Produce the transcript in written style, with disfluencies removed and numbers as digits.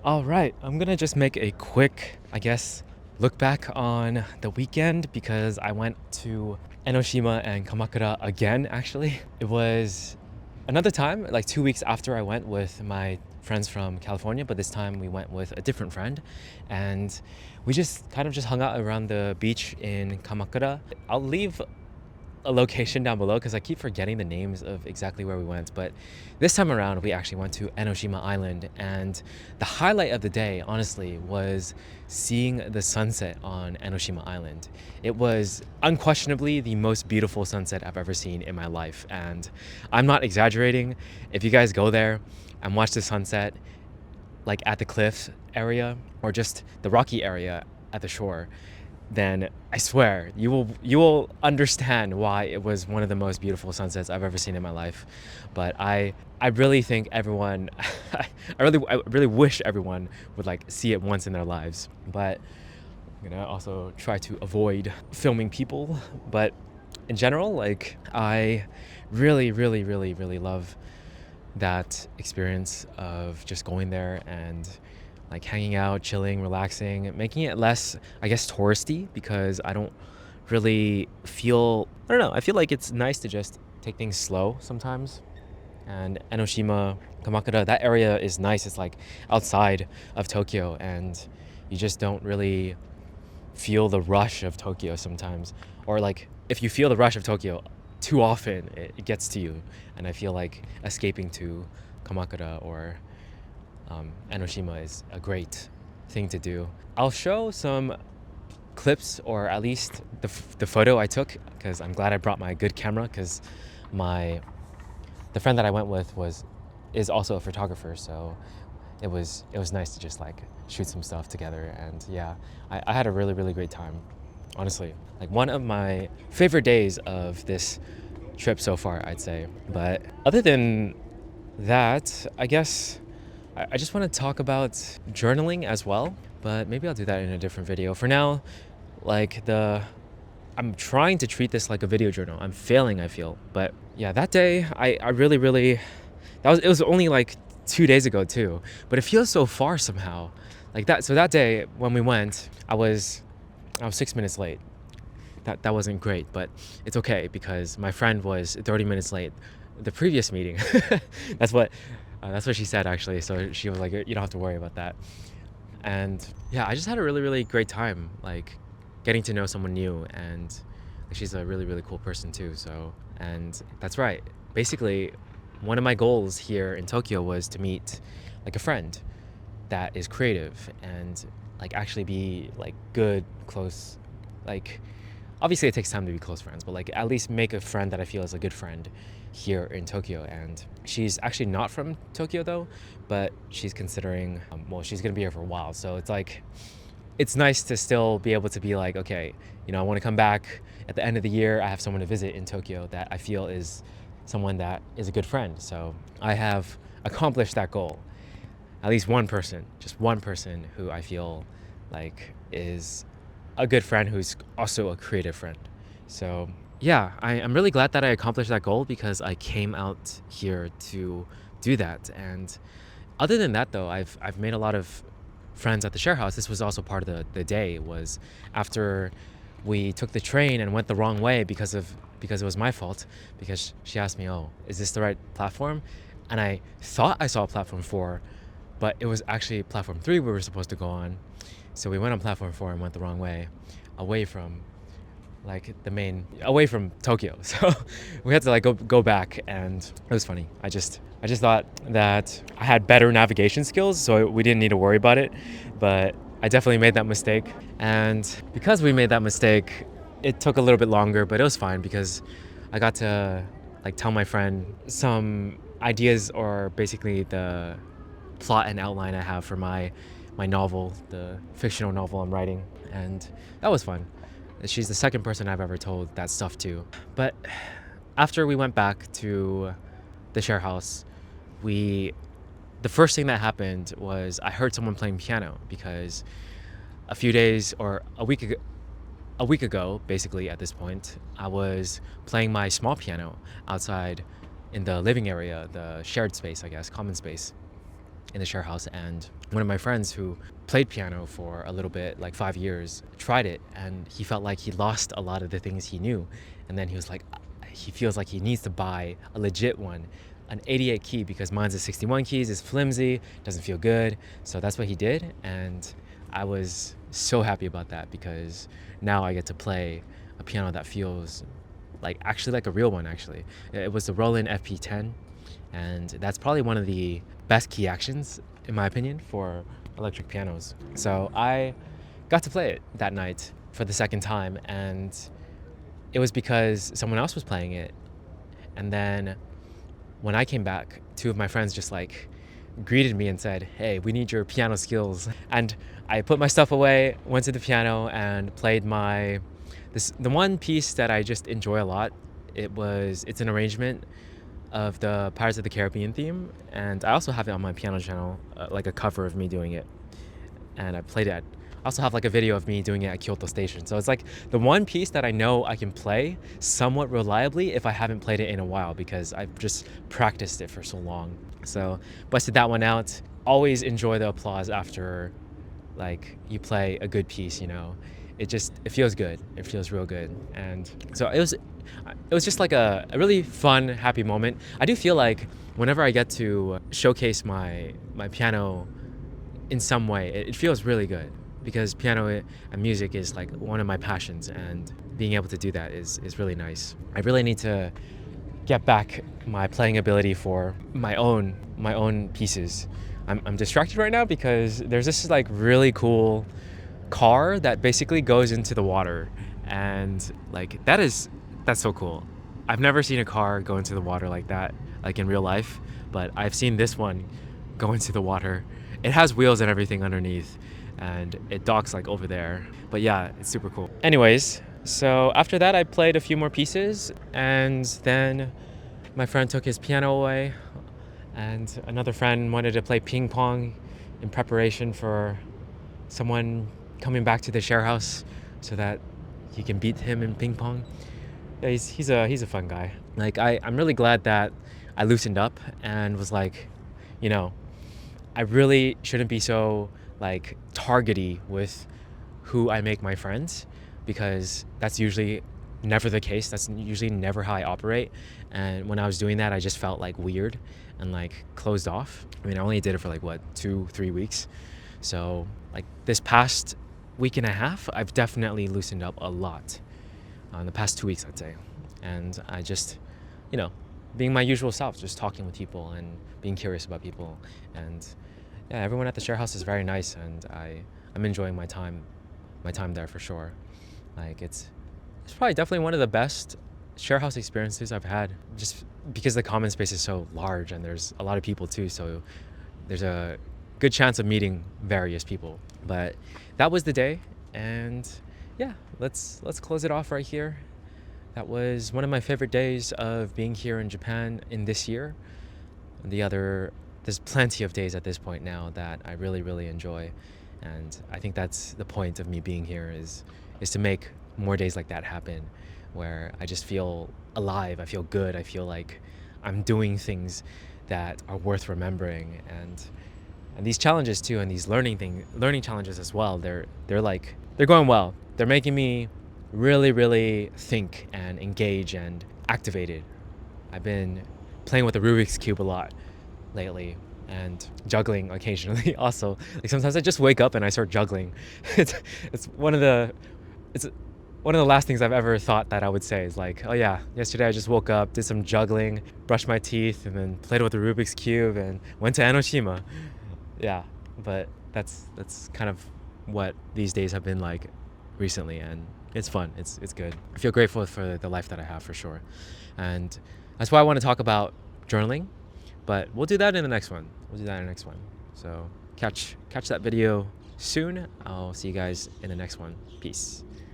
All right, I'm gonna just make a quick, I guess, look back on the weekend because I went to Enoshima and Kamakura again, actually. It was another time, like 2 weeks after I went with my friends from California, but this time we went with a different friend and we just kind of just hung out around the beach in Kamakura. I'll leave a location down below because I keep forgetting the names of exactly where we went. But this time around, we actually went to Enoshima Island, and the highlight of the day, honestly, was seeing the sunset on Enoshima Island. It was unquestionably the most beautiful sunset I've ever seen in my life, and I'm not exaggerating. If you guys go there and watch the sunset, like at the cliff area or just the rocky area at the shore, then I swear you will understand why it was one of the most beautiful sunsets I've ever seen in my life. But I really think everyone I really wish everyone would like see it once in their lives. But I'm gonna also try to avoid filming people. But in general, like I really love that experience of just going there and like hanging out, chilling, relaxing, making it less, I guess, touristy because I don't really feel, I don't know, I feel like it's nice to just take things slow sometimes. And Enoshima, Kamakura, that area is nice. It's like outside of Tokyo and you just don't really feel the rush of Tokyo sometimes. Or like if you feel the rush of Tokyo too often, it gets to you. And I feel like escaping to Kamakura or Enoshima is a great thing to do. I'll show some clips or at least the photo I took because I'm glad I brought my good camera because my the friend that I went with is also a photographer, so it was nice to just like shoot some stuff together. And yeah, I had a really great time, honestly. Like one of my favorite days of this trip so far, I'd say. But other than that, I guess I just want to talk about journaling as well, but maybe I'll do that in a different video. For now, like I'm trying to treat this like a video journal. I'm failing, I feel. But yeah, that day, I really, it was only like 2 days ago too, but it feels so far somehow. Like that, so that day when we went, I was 6 minutes late. That wasn't great, but it's okay because my friend was 30 minutes late the previous meeting. that's what that's what she said actually. So she was like, you don't have to worry about that. And yeah, I just had a really great time, like getting to know someone new, and like, she's a really cool person too. So, and that's right. Basically, one of my goals here in Tokyo was to meet like a friend that is creative and like actually be like good, close, like obviously it takes time to be close friends, but like at least make a friend that I feel is a good friend here in Tokyo. And she's actually not from Tokyo though, but she's considering, well, she's gonna be here for a while. So it's like, it's nice to still be able to be like, okay, I want to come back at the end of the year. I have someone to visit in Tokyo that I feel is someone that is a good friend. So I have accomplished that goal. At least one person, just one person who I feel like is a good friend who's also a creative friend. So yeah, I'm really glad that I accomplished that goal because I came out here to do that. And other than that though, I've made a lot of friends at the share house. This was also part of the day, was after we took the train and went the wrong way because it was my fault, because she asked me, oh, is this the right platform? And I thought I saw platform 4, but it was actually platform 3 we were supposed to go on. So we went on platform 4 and went the wrong way, away from away from Tokyo. So we had to like go back, and it was funny. I just thought that I had better navigation skills, so we didn't need to worry about it. But I definitely made that mistake, and because we made that mistake, it took a little bit longer, but it was fine because I got to like tell my friend some ideas, or basically the plot and outline I have for my novel, the fictional novel I'm writing, and that was fun. She's the second person I've ever told that stuff to. But after we went back to the share house, the first thing that happened was I heard someone playing piano because a few days or a week ago, basically at this point, I was playing my small piano outside in the living area, the shared space, I guess, common space. in the share house, and one of my friends who played piano for a little bit, like 5 years, tried it, and he felt like he lost a lot of the things he knew. And then he was like, he feels like he needs to buy a legit one, an 88 key, because mine's a 61 keys, it's flimsy, doesn't feel good. So that's what he did, and I was so happy about that, because now I get to play a piano that feels like actually like a real one. Actually, it was the Roland FP10, and that's probably one of the best key actions in my opinion for electric pianos. So I got to play it that night for the second time, and it was because someone else was playing it. And then when I came back, two of my friends just like greeted me and said, "Hey, we need your piano skills." And I put my stuff away, went to the piano, and played the one piece that I just enjoy a lot. It's an arrangement of the Pirates of the Caribbean theme, and I also have it on my piano channel, like a cover of me doing it, and I played it. I also have like a video of me doing it at Kyoto Station. So it's like the one piece that I know I can play somewhat reliably if I haven't played it in a while, because I've just practiced it for so long. So busted that one out. Always enjoy the applause after like you play a good piece, you know. It feels good. It feels real good. And so it was just like a really fun, happy moment. I do feel like whenever I get to showcase my piano in some way, it feels really good, because piano and music is like one of my passions, and being able to do that is really nice. I really need to get back my playing ability for my own pieces. I'm distracted right now because there's this like really cool car that basically goes into the water, and like that's so cool. I've never seen a car go into the water like that, like in real life, but I've seen this one go into the water. It has wheels and everything underneath, and it docks like over there. But yeah, it's super cool. Anyways, so after that I played a few more pieces, and then my friend took his piano away, and another friend wanted to play ping pong in preparation for someone coming back to the share house so that he can beat him in ping pong. Yeah, he's a fun guy. Like I'm really glad that I loosened up and was like, you know, I really shouldn't be so like targety with who I make my friends, because that's usually never the case. That's usually never how I operate. And when I was doing that, I just felt like weird and like closed off. I mean, I only did it for like what, 2-3 weeks. So like this past week and a half, I've definitely loosened up a lot. In the past 2 weeks, I'd say. And I just, you know, being my usual self, just talking with people and being curious about people. And yeah, everyone at the share house is very nice, and I'm enjoying my time there for sure. Like it's probably definitely one of the best share house experiences I've had, just because the common space is so large and there's a lot of people too, so there's a good chance of meeting various people. But that was the day, and yeah, let's close it off right here. That was one of my favorite days of being here in Japan in this year. There's plenty of days at this point now that I really, really enjoy, and I think that's the point of me being here is to make more days like that happen, where I just feel alive, I feel good, I feel like I'm doing things that are worth remembering. And these challenges too, and these learning challenges as well, they're going well. They're making me really, really think and engage and activated. I've been playing with the Rubik's Cube a lot lately, and juggling occasionally also. Like sometimes I just wake up and I start juggling. It's one of the last things I've ever thought that I would say is like, oh yeah, yesterday I just woke up, did some juggling, brushed my teeth, and then played with the Rubik's Cube and went to Enoshima. Yeah, but that's kind of what these days have been like recently, and it's fun. It's good. I feel grateful for the life that I have for sure, and that's why I want to talk about journaling. But we'll do that in the next one. So catch that video soon. I'll see you guys in the next one. Peace.